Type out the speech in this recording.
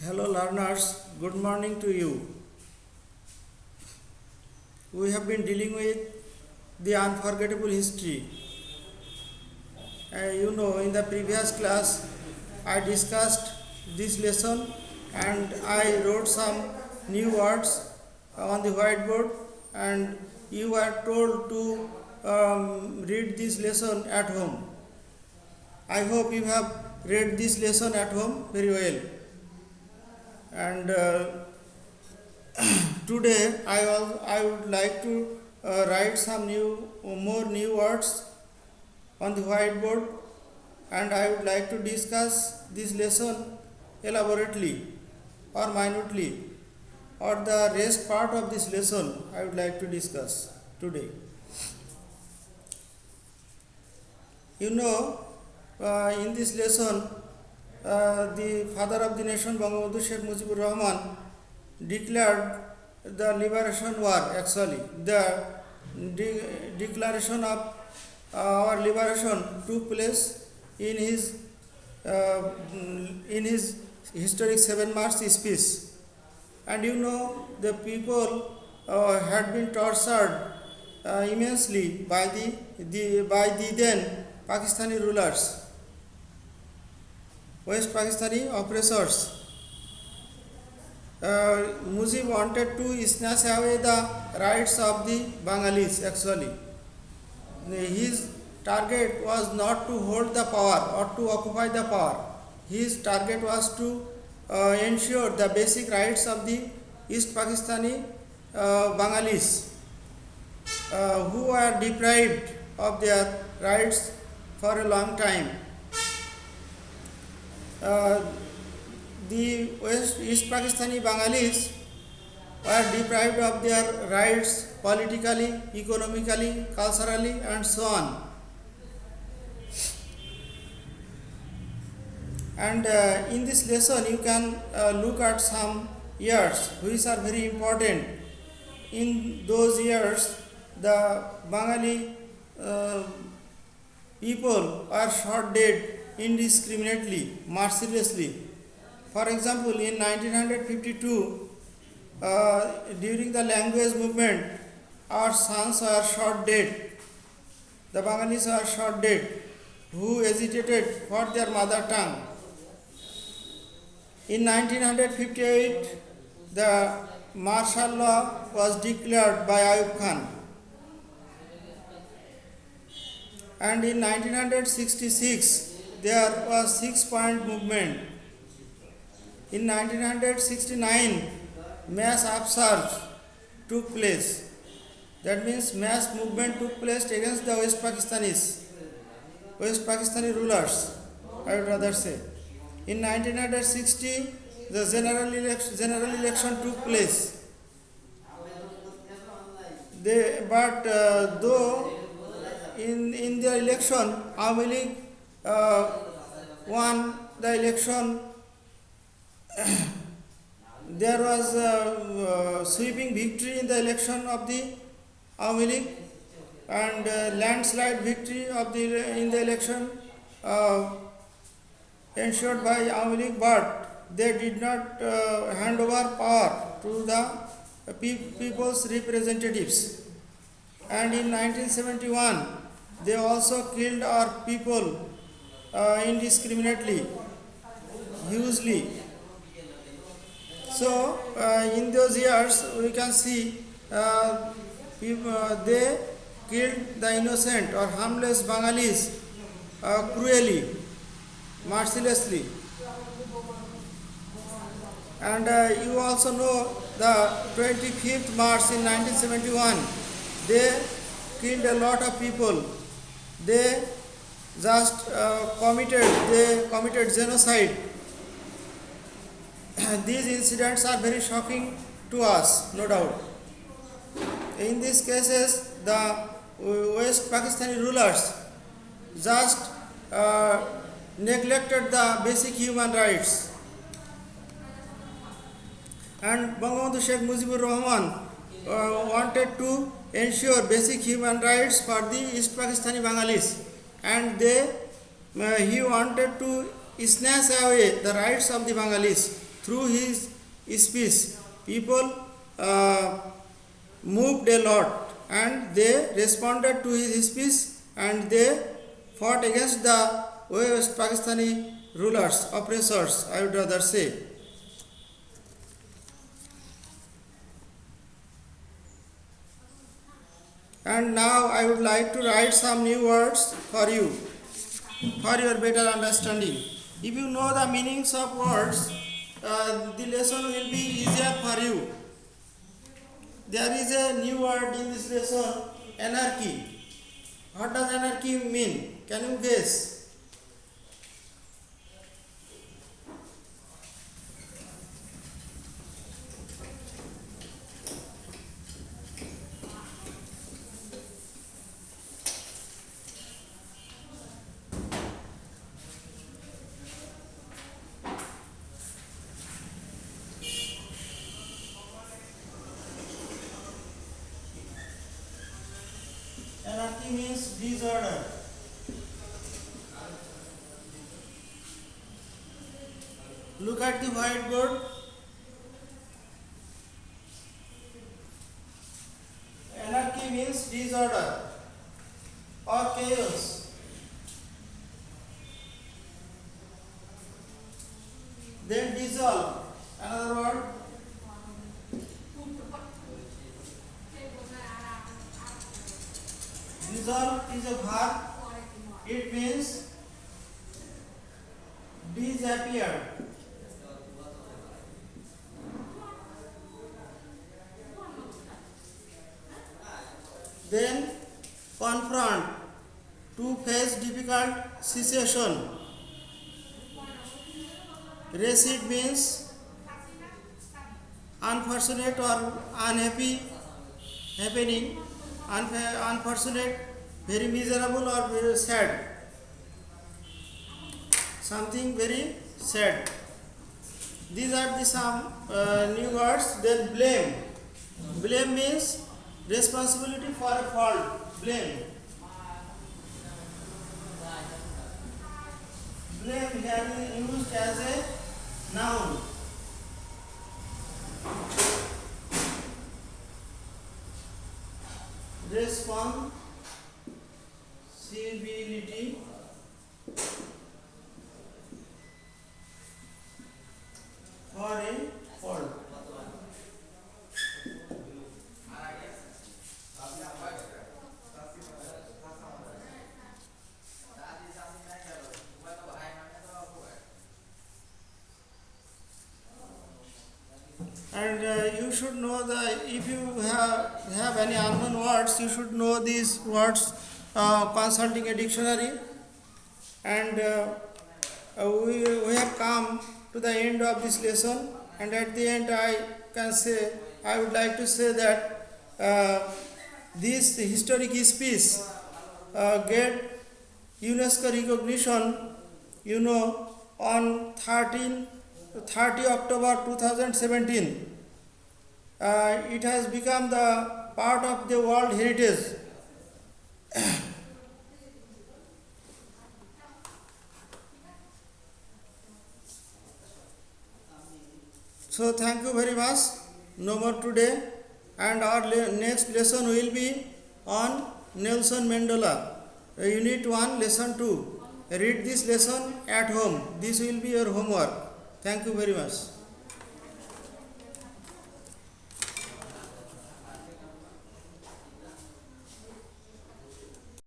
Hello learners, good morning to you. We have been dealing with the unforgettable history. In the previous class, I discussed this lesson and I wrote some new words on the whiteboard, and you are told to read this lesson at home. I hope you have read this lesson at home very well. And today I would like to write some more new words on the whiteboard, and I would like to discuss this lesson elaborately or minutely, or the rest part of this lesson I would like to discuss today. In this lesson, the father of the nation, Bangabandhu Sheikh Mujibur Rahman, declared the liberation war. Actually, the declaration of our liberation took place in his historic 7 March speech. And the people had been tortured immensely by the then Pakistani rulers, West Pakistani oppressors. Mujib wanted to snatch away the rights of the Bengalis. Actually, his target was not to hold the power or to occupy the power. His target was to ensure the basic rights of the East Pakistani Bengalis, who were deprived of their rights for a long time. The East Pakistani Bengalis were deprived of their rights politically, economically, culturally, and so on. And in this lesson, you can look at some years which are very important. In those years, the Bengali people are shot dead indiscriminately, mercilessly. For example, in 1952, during the language movement, our sons were shot dead. The Bengalis were shot dead who agitated for their mother tongue. In 1958, the martial law was declared by Ayub Khan. And in 1966, there was 6-point movement. In 1969, mass upsurge took place. That means mass movement took place against the West Pakistani rulers, I would rather say. In 1960, the general election took place. Though in the election, Awami League won the election, there was sweeping victory in the election of the Awami League, and landslide victory in the election ensured by Awami League, but they did not hand over power to the people's representatives. And in 1971, they also killed our people indiscriminately, hugely. So, in those years, we can see they killed the innocent or harmless Bengalis cruelly, mercilessly. And you also know the 25th March in 1971, they killed a lot of people. They just committed genocide. These incidents are very shocking to us, no doubt. In these cases, the West Pakistani rulers just neglected the basic human rights. And Bangabandhu Sheikh Mujibur Rahman wanted to ensure basic human rights for the East Pakistani Bengalis, and he wanted to snatch away the rights of the Bengalis through his speech, people moved a lot, and they responded to his speech, and they fought against the West Pakistani rulers, oppressors, I would rather say. And now I would like to write some new words for you, for your better understanding. If you know the meanings of words, the lesson will be easier for you. There is a new word in this lesson, anarchy. What does anarchy mean? Can you guess? Anarchy means disorder. Look at the whiteboard. Anarchy means disorder or chaos. Then dissolve. Another word. Dissolve is a verb. It means disappear. Then confront, to face difficult situation. Recede means unfortunate or unhappy happening, unfortunate, very miserable or very sad, something very sad. These are the some new words. Then blame. Blame means responsibility for a fault. Blame. Blame here is used as a noun. Responsibility for a fault. And you should know that if you have any unknown words, you should know these words consulting a dictionary. And we have come to the end of this lesson, and at the end I would like to say that this historic speech get UNESCO recognition, on 30 October 2017. It has become the part of the World Heritage. So thank you very much. No more today, and our next lesson will be on Nelson Mandela, Unit 1, Lesson 2. Read this lesson at home. This will be your homework. Thank you very much.